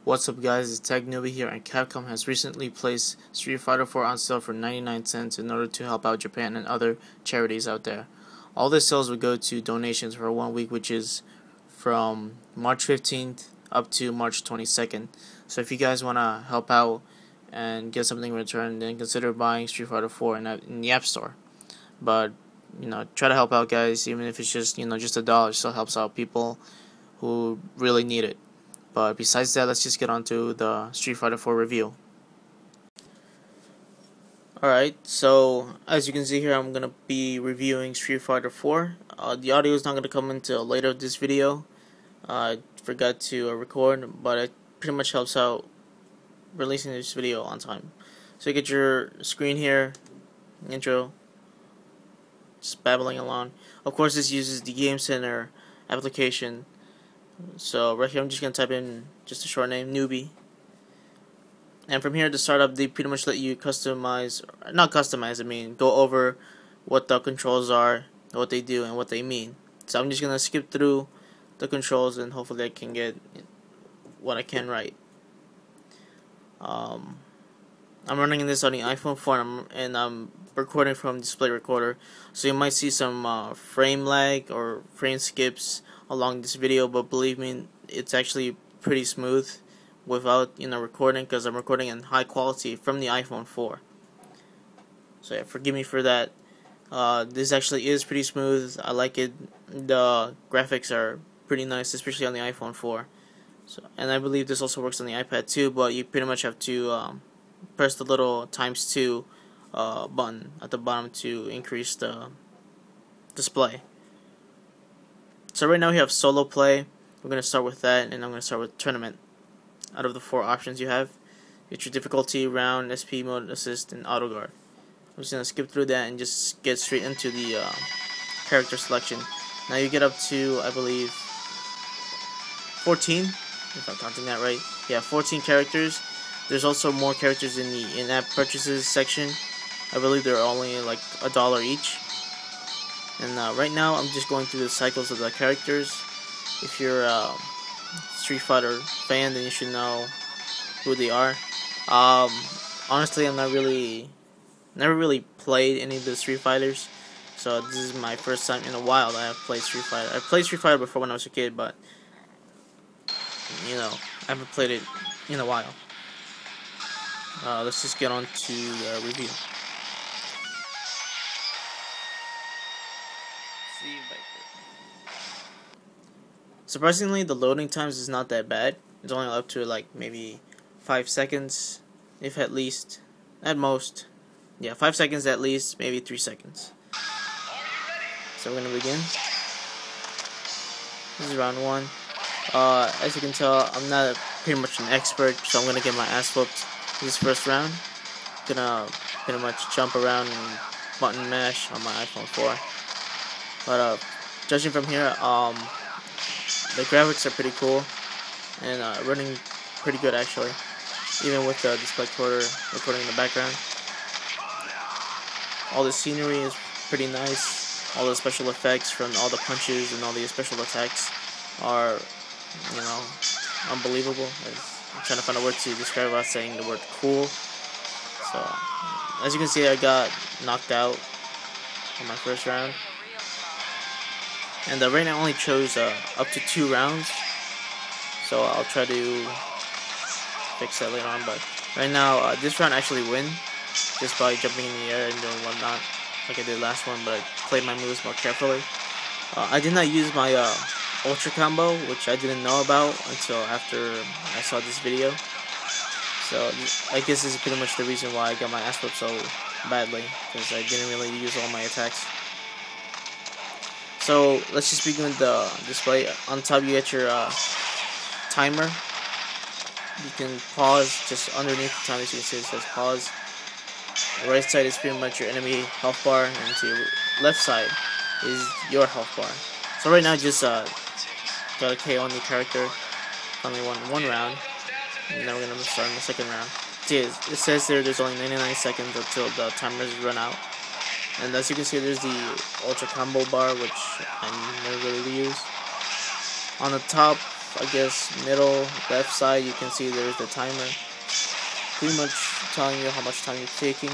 What's up guys, it's Tech Newbie here, and Capcom has recently placed Street Fighter 4 on sale for 99 cents in order to help out Japan and other charities out there. All the sales would go to donations for 1 week, which is from March 15th up to March 22nd. So if you guys want to help out and get something in return, then consider buying Street Fighter 4 in the App Store. But, try to help out guys, even if it's just, just $1, still helps out people who really need it. But besides that, let's just get on to the Street Fighter 4 review. Alright, so as you can see here, I'm going to be reviewing Street Fighter 4. The audio is not going to come until later this video. I forgot to record, but it pretty much helps out releasing this video on time. So you get your screen here, intro, just babbling along. Of course, this uses the Game Center application. So right here I'm just going to type in just a short name, Newbie. And from here to start up, they pretty much let you go over what the controls are, what they do, and what they mean. So I'm just going to skip through the controls and hopefully I can get what I can right. I'm running this on the iPhone 4 and I'm recording from display recorder. So you might see some frame lag or frame skips along this video, but believe me, it's actually pretty smooth without recording, because I'm recording in high quality from the iPhone 4. So yeah, forgive me for that. This actually is pretty smooth. I like it. The graphics are pretty nice, especially on the iPhone 4. So, and I believe this also works on the iPad too, but you pretty much have to press the little ×2 button at the bottom to increase the display. So right now we have solo play. We're going to start with that, and I'm going to start with tournament. Out of the 4 options you have, get your difficulty, round, SP mode, assist, and auto guard. I'm just going to skip through that and just get straight into the character selection. Now you get up to, I believe, 14, if I'm counting that right. Yeah, 14 characters. There's also more characters in the in-app purchases section. I believe they're only like $1 each. And right now I'm just going through the cycles of the characters. If you're a Street Fighter fan, then you should know who they are. Honestly, I'm never really played any of the Street Fighters, so this is my first time in a while that I've played Street Fighter. I played Street Fighter before when I was a kid, but I haven't played it in a while. Let's just get on to the review. Surprisingly, the loading times is not that bad. It's only up to like maybe 5 seconds, if at least, at most. Yeah, 5 seconds at least, maybe 3 seconds. So we're gonna begin. This is round 1. As you can tell, I'm not pretty much an expert, so I'm gonna get my ass whooped this first round. Gonna pretty much jump around and button mash on my iPhone 4. But judging from here, the graphics are pretty cool and running pretty good actually, even with the display recorder recording in the background. All the scenery is pretty nice. All the special effects from all the punches and all the special attacks are, unbelievable. I'm trying to find a word to describe without saying the word cool. So, as you can see, I got knocked out on my first round. And right now I only chose up to 2 rounds, so I'll try to fix that later on. But right now, this round I actually win just by jumping in the air and doing whatnot, like I did last one, but I played my moves more carefully. I did not use my ultra combo, which I didn't know about until after I saw this video. So I guess this is pretty much the reason why I got my ass whooped so badly, because I didn't really use all my attacks. So let's just begin with the display. On top you get your timer. You can pause just underneath the timer, as you can see it says pause. The right side is pretty much your enemy health bar, and to your left side is your health bar. So right now just got a KO on the character. Only won 1 round. And then we're going to start in the second round. It says there's only 99 seconds until the timers run out. And as you can see, there's the ultra combo bar, which I never really use. On the top, I guess, middle left side, you can see there's the timer, pretty much telling you how much time you're taking.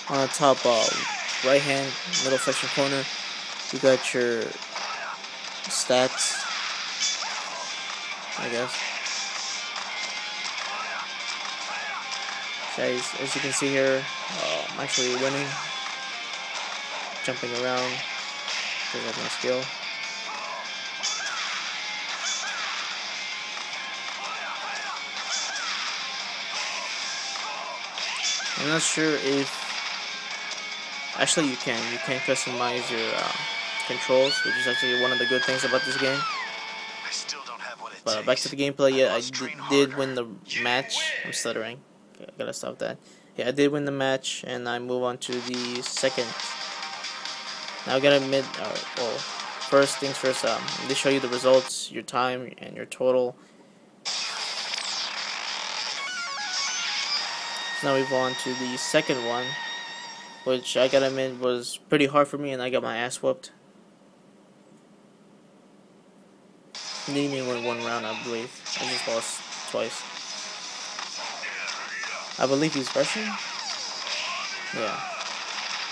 On the top right hand middle section corner, you got your stats, I guess. As you can see here, I'm actually winning, jumping around because that's my skill. I'm not sure if actually you can customize your controls, which is actually one of the good things about this game. But back to the gameplay. Yeah, I did win the match. I'm stuttering. Okay, I gotta stop that. Yeah, I did win the match, and I move on to the second. Now I gotta admit, well, first things first. They show you the results, your time, and your total. So now we move on to the second one, which I gotta admit was pretty hard for me, and I got my ass whooped. I didn't even win one round, I believe. I just lost twice. I believe he's Russian? Yeah.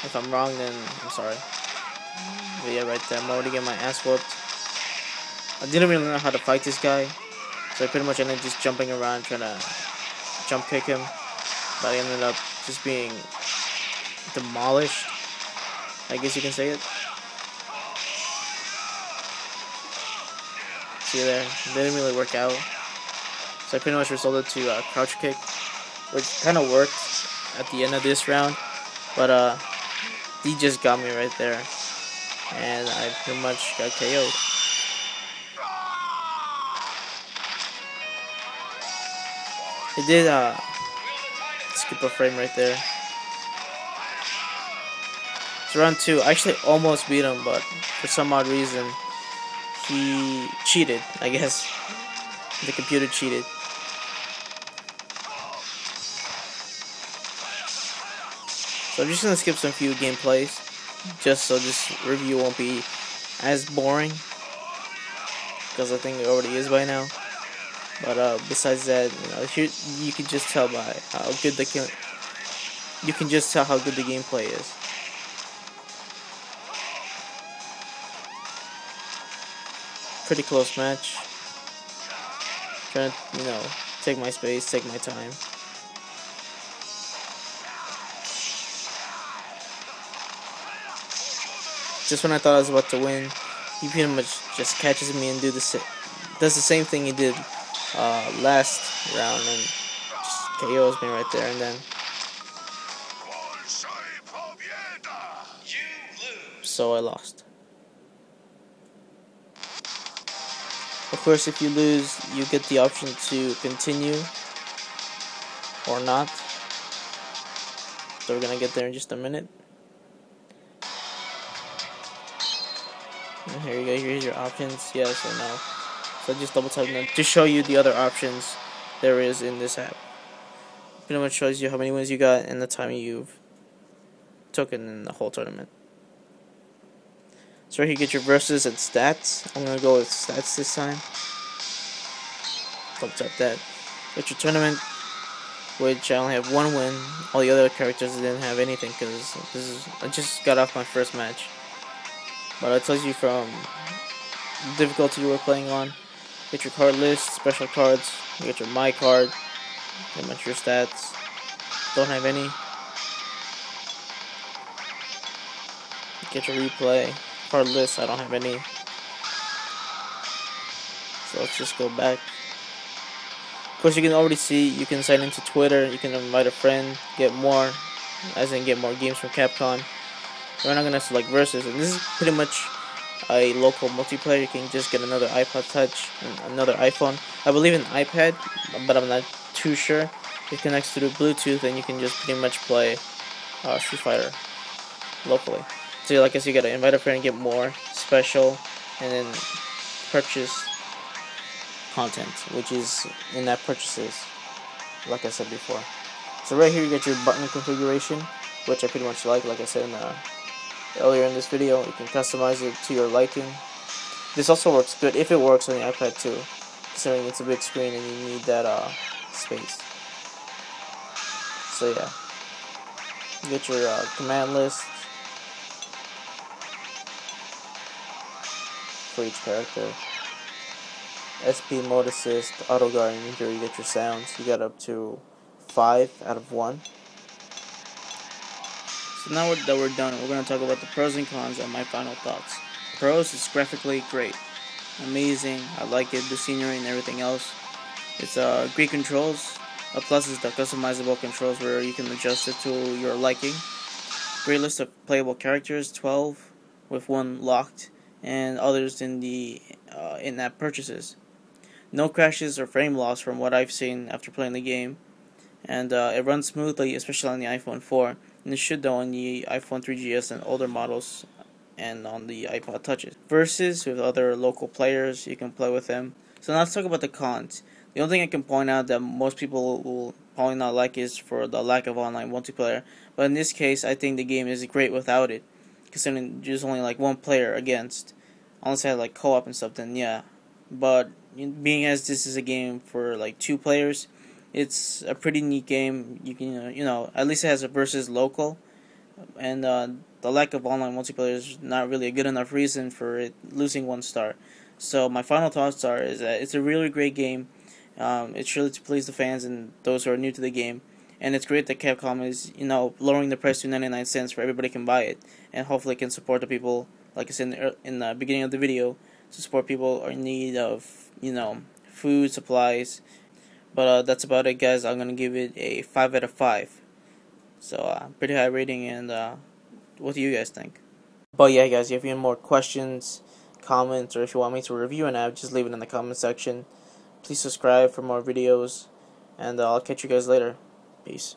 If I'm wrong, then I'm sorry. But yeah, right there, I'm already getting my ass whooped. I didn't really know how to fight this guy, so I pretty much ended up just jumping around trying to jump kick him. But I ended up just being demolished, I guess you can say it. See there, it didn't really work out. So I pretty much resorted to crouch kick, which kind of worked at the end of this round. But he just got me right there, and I pretty much got KO'd. It did skip a frame right there. So round 2, I actually almost beat him, but for some odd reason he cheated, I guess. The computer cheated. So I'm just gonna skip some few gameplays, just so this review won't be as boring, because I think it already is by now. But besides that, here you can just tell by how good the gameplay is. Pretty close match. Trying to, take my space, take my time. Just when I thought I was about to win, he pretty much just catches me and does the same thing he did last round and just KOs me right there and then. So I lost. Of course, if you lose, you get the option to continue or not. So we're gonna get there in just a minute. And here you go, here's your options, yes or no. So just double tap them to show you the other options there is in this app. Pretty much shows you how many wins you got and the time you've taken in the whole tournament. So right here you get your versus and stats. I'm gonna go with stats this time. Double tap that. Get your tournament, which I only have one win. All the other characters didn't have anything because I just got off my first match. But it tells you from the difficulty you were playing on. Get your card list, special cards. You get your my card. Pretty much your stats. Don't have any. Get your replay. Card list, I don't have any. So let's just go back. Of course, you can already see, you can sign into Twitter, you can invite a friend, get more, as in get more games from Capcom. We're not going to select versus, and this is pretty much a local multiplayer. You can just get another iPod Touch and another iPhone. I believe an iPad, but I'm not too sure. It connects through Bluetooth, and you can just pretty much play Street Fighter locally. So like I said, you gotta invite a friend, get more special, and then purchase content, which is in that purchases, like I said before. So right here you get your button configuration, which I pretty much like I said earlier in this video. You can customize it to your liking. This also works good if it works on the iPad too, considering it's a big screen and you need that space. So yeah, you get your command list for each character. SP mode assist, auto guard, and here you get your sounds. You got up to 5 out of 1. So now that we're done, we're going to talk about the pros and cons and my final thoughts. Pros, it's graphically great. Amazing. I like it, the scenery and everything else. It's great controls. A plus is the customizable controls where you can adjust it to your liking. Great list of playable characters, 12 with 1 locked, and others in the in-app purchases. No crashes or frame loss from what I've seen after playing the game, and it runs smoothly, especially on the iPhone 4, and it should though on the iPhone 3GS and older models, and on the iPod Touches. Versus with other local players, you can play with them. So now let's talk about the cons. The only thing I can point out that most people will probably not like is for the lack of online multiplayer. But in this case, I think the game is great without it, considering there's only like one player against. Unless I had like co-op and stuff, then yeah. But being as this is a game for like 2 players, it's a pretty neat game. You can at least it has a versus local, and the lack of online multiplayer is not really a good enough reason for it losing 1 star. So my final thoughts is that it's a really great game. It's really to please the fans and those who are new to the game, and it's great that Capcom is lowering the price to 99 cents for everybody can buy it, and hopefully it can support the people, like I said in the beginning of the video, to support people who are in need of food, supplies. But that's about it, guys. I'm gonna give it a 5 out of 5. So pretty high rating, and what do you guys think? But yeah, guys, if you have more questions, comments, or if you want me to review an app, just leave it in the comment section. Please subscribe for more videos, and I'll catch you guys later. Peace.